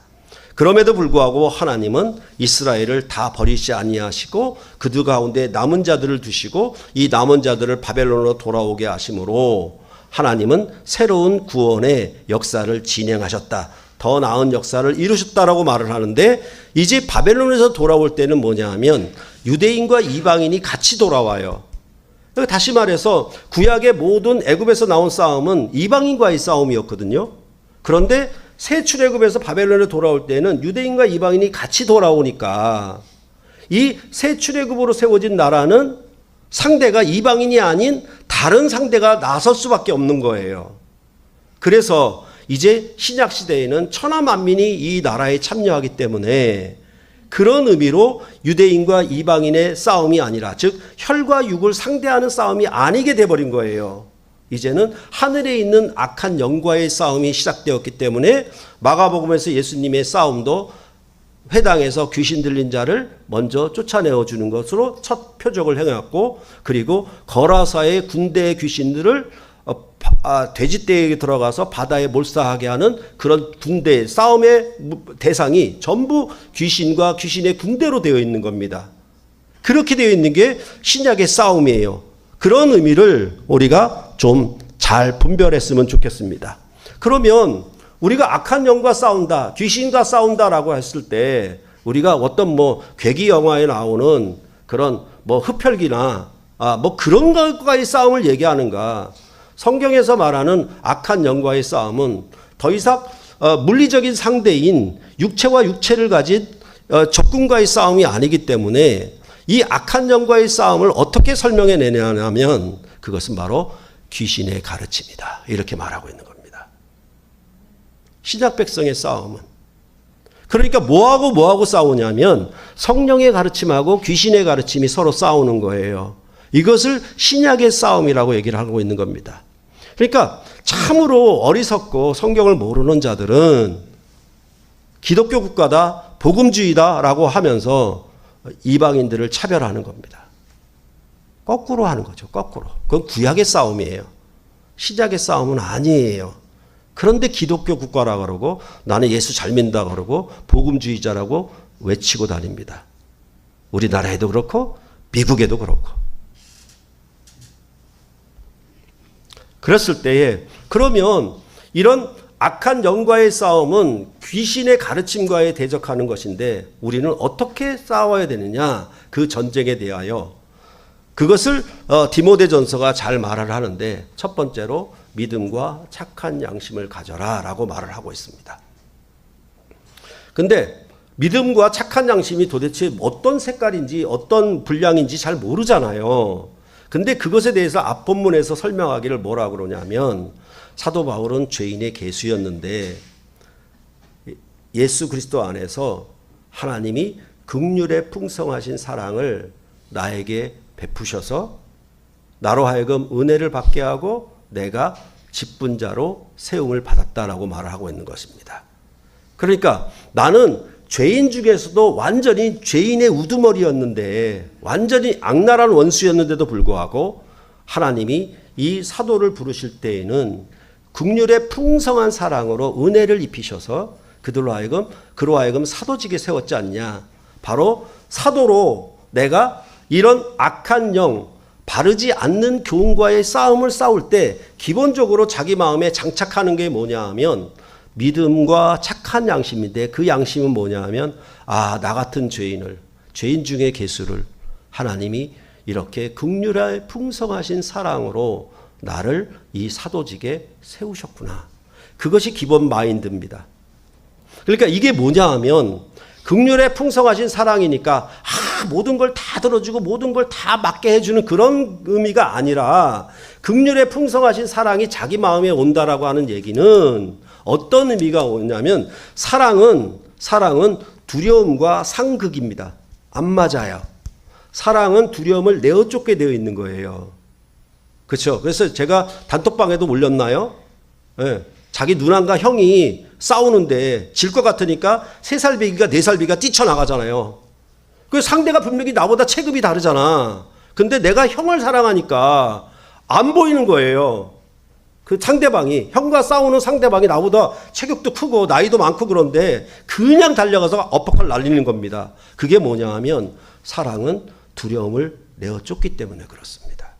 그럼에도 불구하고 하나님은 이스라엘을 다 버리지 아니하시고 그들 가운데 남은 자들을 두시고 이 남은 자들을 바벨론으로 돌아오게 하심으로 하나님은 새로운 구원의 역사를 진행하셨다. 더 나은 역사를 이루셨다라고 말을 하는데 이제 바벨론에서 돌아올 때는 뭐냐 하면 유대인과 이방인이 같이 돌아와요. 다시 말해서 구약의 모든 애굽에서 나온 싸움은 이방인과의 싸움이었거든요. 그런데 새 출애굽에서 바벨론에 돌아올 때는 유대인과 이방인이 같이 돌아오니까 이 새 출애굽으로 세워진 나라는 상대가 이방인이 아닌 다른 상대가 나설 수밖에 없는 거예요. 그래서 이제 신약 시대에는 천하 만민이 이 나라에 참여하기 때문에 그런 의미로 유대인과 이방인의 싸움이 아니라 즉 혈과 육을 상대하는 싸움이 아니게 돼버린 거예요. 이제는 하늘에 있는 악한 영과의 싸움이 시작되었기 때문에 마가복음에서 예수님의 싸움도 회당에서 귀신 들린 자를 먼저 쫓아내어 주는 것으로 첫 표적을 행했고 그리고 거라사의 군대의 귀신들을 돼지떼에 들어가서 바다에 몰사하게 하는 그런 군대 싸움의 대상이 전부 귀신과 귀신의 군대로 되어 있는 겁니다. 그렇게 되어 있는 게 신약의 싸움이에요. 그런 의미를 우리가 좀 잘 분별했으면 좋겠습니다. 그러면 우리가 악한 영과 싸운다, 귀신과 싸운다라고 했을 때 우리가 어떤 괴기 영화에 나오는 그런 흡혈귀나 그런 것과의 싸움을 얘기하는가? 성경에서 말하는 악한 영과의 싸움은 더 이상 물리적인 상대인 육체와 육체를 가진 적군과의 싸움이 아니기 때문에 이 악한 영과의 싸움을 어떻게 설명해 내냐면 그것은 바로 귀신의 가르침이다. 이렇게 말하고 있는 겁니다. 신약 백성의 싸움은. 그러니까 뭐하고 싸우냐면 성령의 가르침하고 귀신의 가르침이 서로 싸우는 거예요. 이것을 신약의 싸움이라고 얘기를 하고 있는 겁니다. 그러니까 참으로 어리석고 성경을 모르는 자들은 기독교 국가다, 복음주의다라고 하면서 이방인들을 차별하는 겁니다. 거꾸로 하는 거죠. 거꾸로. 그건 구약의 싸움이에요. 신약의 싸움은 아니에요. 그런데 기독교 국가라고 그러고 나는 예수 잘 믿는다고 그러고 복음주의자라고 외치고 다닙니다. 우리나라에도 그렇고 미국에도 그렇고. 그랬을 때에 그러면 이런 악한 영과의 싸움은 귀신의 가르침과의 대적하는 것인데 우리는 어떻게 싸워야 되느냐, 그 전쟁에 대하여 그것을 디모데전서가 잘 말을 하는데, 첫 번째로 믿음과 착한 양심을 가져라 라고 말을 하고 있습니다. 근데 믿음과 착한 양심이 도대체 어떤 색깔인지 어떤 분량인지 잘 모르잖아요. 근데 그것에 대해서 앞본문에서 설명하기를 뭐라고 그러냐면, 사도 바울은 죄인의 계수였는데 예수 그리스도 안에서 하나님이 긍휼의 풍성하신 사랑을 나에게 베푸셔서 나로 하여금 은혜를 받게 하고 내가 직분자로 세움을 받았다라고 말을 하고 있는 것입니다. 그러니까 나는 죄인 중에서도 완전히 죄인의 우두머리였는데, 완전히 악랄한 원수였는데도 불구하고 하나님이 이 사도를 부르실 때에는 긍휼의 풍성한 사랑으로 은혜를 입히셔서 그로 하여금 사도직에 세웠지 않냐. 바로 사도로 내가 이런 악한 영, 바르지 않는 교훈과의 싸움을 싸울 때 기본적으로 자기 마음에 장착하는 게 뭐냐 하면 믿음과 착한 양심인데, 그 양심은 뭐냐 하면 나 같은 죄인 중에 계수를 하나님이 이렇게 긍휼의 풍성하신 사랑으로 나를 이 사도직에 세우셨구나. 그것이 기본 마인드입니다. 그러니까 이게 뭐냐 하면 긍휼의 풍성하신 사랑이니까 모든 걸 다 들어주고 모든 걸 다 맞게 해주는 그런 의미가 아니라, 긍휼의 풍성하신 사랑이 자기 마음에 온다라고 하는 얘기는 어떤 의미가 오냐면, 사랑은 두려움과 상극입니다. 안 맞아요. 사랑은 두려움을 내어쫓게 되어 있는 거예요. 그렇죠? 그래서 제가 단톡방에도 올렸나요? 네. 자기 누나가 형이 싸우는데 질 것 같으니까 3살 배기가 4살 배기가 뛰쳐나가잖아요. 그 상대가 분명히 나보다 체급이 다르잖아. 근데 내가 형을 사랑하니까 안 보이는 거예요. 그 상대방이, 형과 싸우는 상대방이 나보다 체격도 크고 나이도 많고 그런데 그냥 달려가서 어퍼컷 날리는 겁니다. 그게 뭐냐 하면 사랑은 두려움을 내어쫓기 때문에 그렇습니다.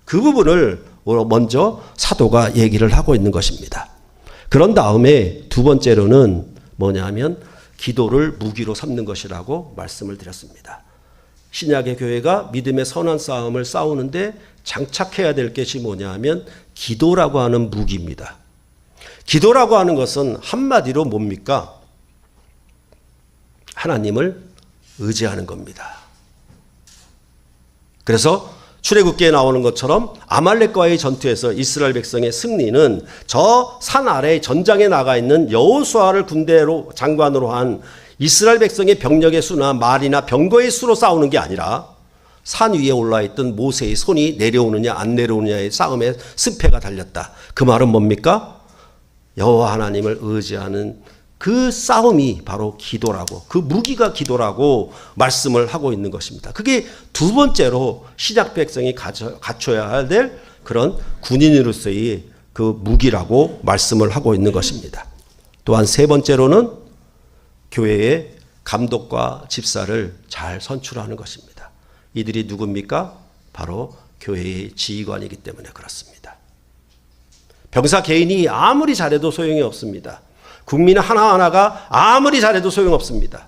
그 부분을 먼저 사도가 얘기를 하고 있는 것입니다. 그런 다음에 두 번째로는 뭐냐 하면 기도를 무기로 삼는 것이라고 말씀을 드렸습니다. 신약의 교회가 믿음의 선한 싸움을 싸우는데 장착해야 될 것이 뭐냐 하면 기도라고 하는 무기입니다. 기도라고 하는 것은 한마디로 뭡니까? 하나님을 의지하는 겁니다. 그래서 출애굽기에 나오는 것처럼 아말렉과의 전투에서 이스라엘 백성의 승리는 저 산 아래 전장에 나가 있는 여호수아를 군대로 장관으로 한 이스라엘 백성의 병력의 수나 말이나 병거의 수로 싸우는 게 아니라 산 위에 올라있던 모세의 손이 내려오느냐 안 내려오느냐의 싸움에 승패가 달렸다. 그 말은 뭡니까? 여호와 하나님을 의지하는 그 싸움이 바로 기도라고, 그 무기가 기도라고 말씀을 하고 있는 것입니다. 그게 두 번째로 신약 백성이 갖춰야 될 그런 군인으로서의 그 무기라고 말씀을 하고 있는 것입니다. 또한 세 번째로는 교회의 감독과 집사를 잘 선출하는 것입니다. 이들이 누굽니까? 바로 교회의 지휘관이기 때문에 그렇습니다. 병사 개인이 아무리 잘해도 소용이 없습니다. 국민 하나하나가 아무리 잘해도 소용없습니다.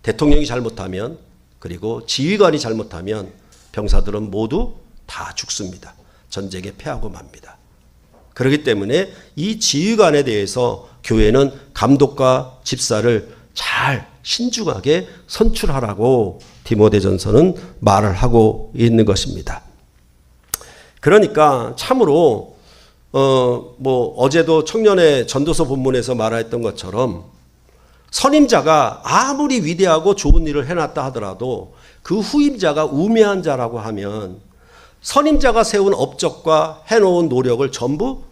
대통령이 잘못하면, 그리고 지휘관이 잘못하면 병사들은 모두 다 죽습니다. 전쟁에 패하고 맙니다. 그렇기 때문에 이 지휘관에 대해서 교회는 감독과 집사를 잘 신중하게 선출하라고 디모데전서는 말을 하고 있는 것입니다. 그러니까 참으로 어제도 청년의 전도서 본문에서 말했던 것처럼 선임자가 아무리 위대하고 좋은 일을 해놨다 하더라도 그 후임자가 우매한 자라고 하면 선임자가 세운 업적과 해놓은 노력을 전부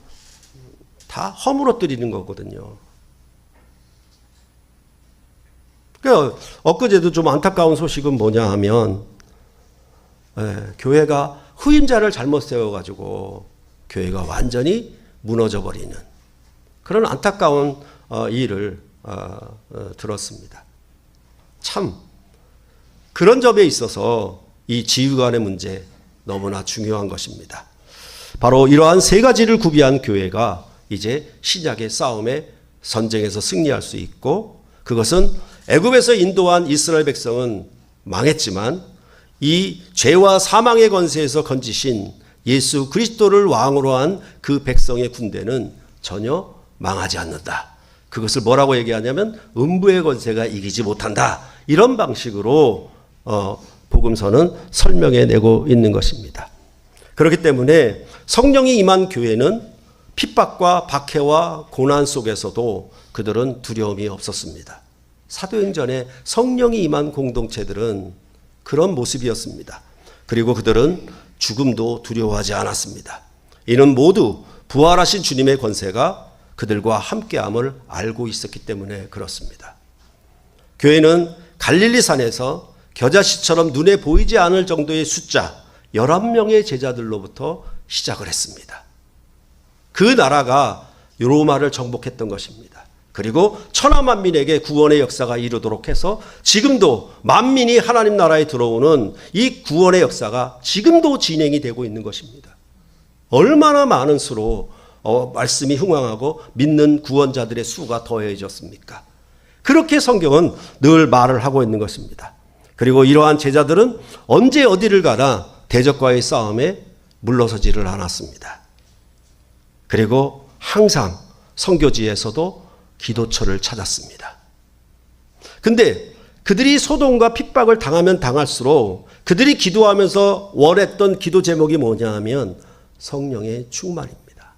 다 허물어뜨리는 거거든요. 그러니까 엊그제도 좀 안타까운 소식은 뭐냐 하면 교회가 후임자를 잘못 세워가지고 교회가 완전히 무너져 버리는 그런 안타까운 일을 들었습니다. 참 그런 점에 있어서 이 지휘관의 문제 너무나 중요한 것입니다. 바로 이러한 세 가지를 구비한 교회가 이제 신약의 싸움에 전쟁에서 승리할 수 있고, 그것은 애굽에서 인도한 이스라엘 백성은 망했지만 이 죄와 사망의 권세에서 건지신 예수 그리스도를 왕으로 한 그 백성의 군대는 전혀 망하지 않는다. 그것을 뭐라고 얘기하냐면 음부의 권세가 이기지 못한다. 이런 방식으로 복음서는 설명해내고 있는 것입니다. 그렇기 때문에 성령이 임한 교회는 핍박과 박해와 고난 속에서도 그들은 두려움이 없었습니다. 사도행전에 성령이 임한 공동체들은 그런 모습이었습니다. 그리고 그들은 죽음도 두려워하지 않았습니다. 이는 모두 부활하신 주님의 권세가 그들과 함께함을 알고 있었기 때문에 그렇습니다. 교회는 갈릴리 산에서 겨자씨처럼 눈에 보이지 않을 정도의 숫자 11명의 제자들로부터 시작을 했습니다. 그 나라가 로마를 정복했던 것입니다. 그리고 천하 만민에게 구원의 역사가 이루도록 해서 지금도 만민이 하나님 나라에 들어오는 이 구원의 역사가 지금도 진행이 되고 있는 것입니다. 얼마나 많은 수로 말씀이 흥왕하고 믿는 구원자들의 수가 더해졌습니까? 그렇게 성경은 늘 말을 하고 있는 것입니다. 그리고 이러한 제자들은 언제 어디를 가나 대적과의 싸움에 물러서지를 않았습니다. 그리고 항상 선교지에서도 기도처를 찾았습니다. 근데 그들이 소동과 핍박을 당하면 당할수록 그들이 기도하면서 원했던 기도 제목이 뭐냐 하면 성령의 충만입니다.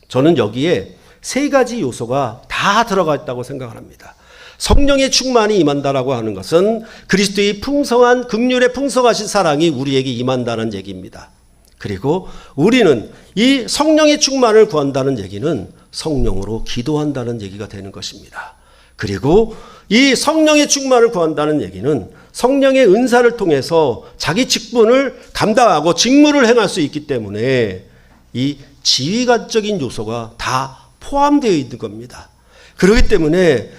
저는 여기에 세 가지 요소가 다 들어가 있다고 생각을 합니다. 성령의 충만이 임한다라고 하는 것은 그리스도의 풍성한 긍휼의 풍성하신 사랑이 우리에게 임한다는 얘기입니다. 그리고 우리는 이 성령의 충만을 구한다는 얘기는 성령으로 기도한다는 얘기가 되는 것입니다. 그리고 이 성령의 충만을 구한다는 얘기는 성령의 은사를 통해서 자기 직분을 감당하고 직무를 행할 수 있기 때문에 이 지휘관적인 요소가 다 포함되어 있는 겁니다. 그렇기 때문에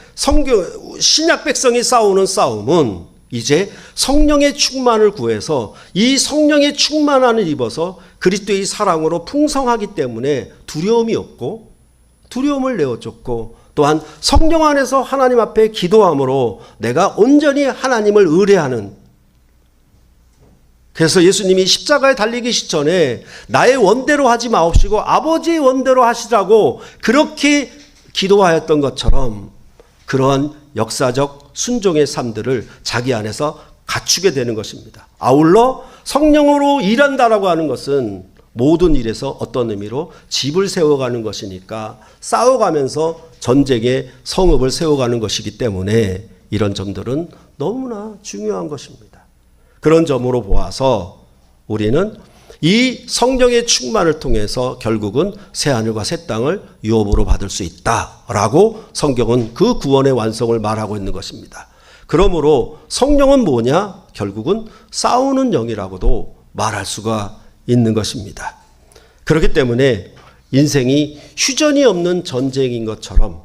신약 백성이 싸우는 싸움은 이제 성령의 충만을 구해서 이 성령의 충만함을 입어서 그리스도의 사랑으로 풍성하기 때문에 두려움이 없고 두려움을 내어줬고 또한 성령 안에서 하나님 앞에 기도함으로 내가 온전히 하나님을 의뢰하는, 그래서 예수님이 십자가에 달리기 전에 나의 원대로 하지 마옵시고 아버지의 원대로 하시라고 그렇게 기도하였던 것처럼 그러한 역사적 순종의 삶들을 자기 안에서 갖추게 되는 것입니다. 아울러 성령으로 일한다라고 하는 것은 모든 일에서 어떤 의미로 집을 세워가는 것이니까 싸워가면서 전쟁의 성읍을 세워가는 것이기 때문에 이런 점들은 너무나 중요한 것입니다. 그런 점으로 보아서 우리는 이 성령의 충만을 통해서 결국은 새하늘과 새 땅을 유업으로 받을 수 있다라고 성경은 그 구원의 완성을 말하고 있는 것입니다. 그러므로 성령은 뭐냐? 결국은 싸우는 영이라고도 말할 수가 있는 것입니다. 그렇기 때문에 인생이 휴전이 없는 전쟁인 것처럼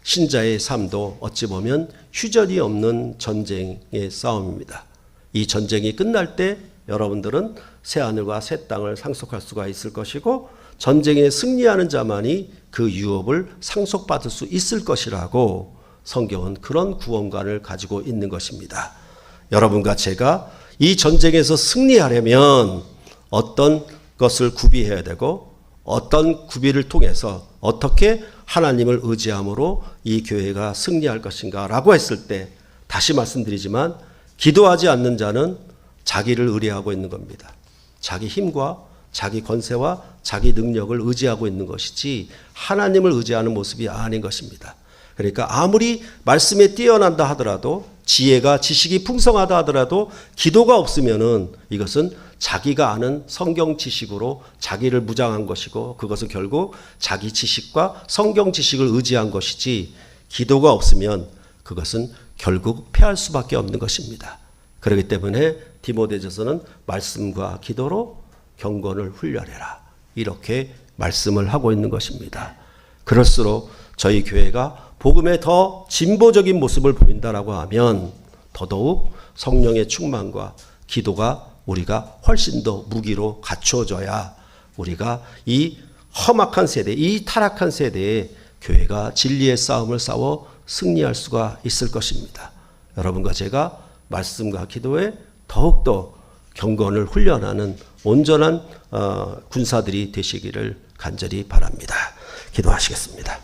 신자의 삶도 어찌 보면 휴전이 없는 전쟁의 싸움입니다. 이 전쟁이 끝날 때 여러분들은 새하늘과 새 땅을 상속할 수가 있을 것이고 전쟁에 승리하는 자만이 그 유업을 상속받을 수 있을 것이라고 성경은 그런 구원관을 가지고 있는 것입니다. 여러분과 제가 이 전쟁에서 승리하려면 어떤 것을 구비해야 되고 어떤 구비를 통해서 어떻게 하나님을 의지함으로 이 교회가 승리할 것인가 라고 했을 때 다시 말씀드리지만 기도하지 않는 자는 자기를 의뢰하고 있는 겁니다. 자기 힘과 자기 권세와 자기 능력을 의지하고 있는 것이지 하나님을 의지하는 모습이 아닌 것입니다. 그러니까 아무리 말씀에 뛰어난다 하더라도 지혜가 지식이 풍성하다 하더라도 기도가 없으면은 이것은 자기가 아는 성경 지식으로 자기를 무장한 것이고 그것은 결국 자기 지식과 성경 지식을 의지한 것이지 기도가 없으면 그것은 결국 패할 수밖에 없는 것입니다. 그렇기 때문에 디모데전서는 말씀과 기도로 경건을 훈련해라 이렇게 말씀을 하고 있는 것입니다. 그럴수록 저희 교회가 복음에 더 진보적인 모습을 보인다라고 하면 더더욱 성령의 충만과 기도가 우리가 훨씬 더 무기로 갖춰져야 우리가 이 험악한 세대, 이 타락한 세대에 교회가 진리의 싸움을 싸워 승리할 수가 있을 것입니다. 여러분과 제가 말씀과 기도에 더욱더 경건을 훈련하는 온전한 군사들이 되시기를 간절히 바랍니다. 기도하시겠습니다.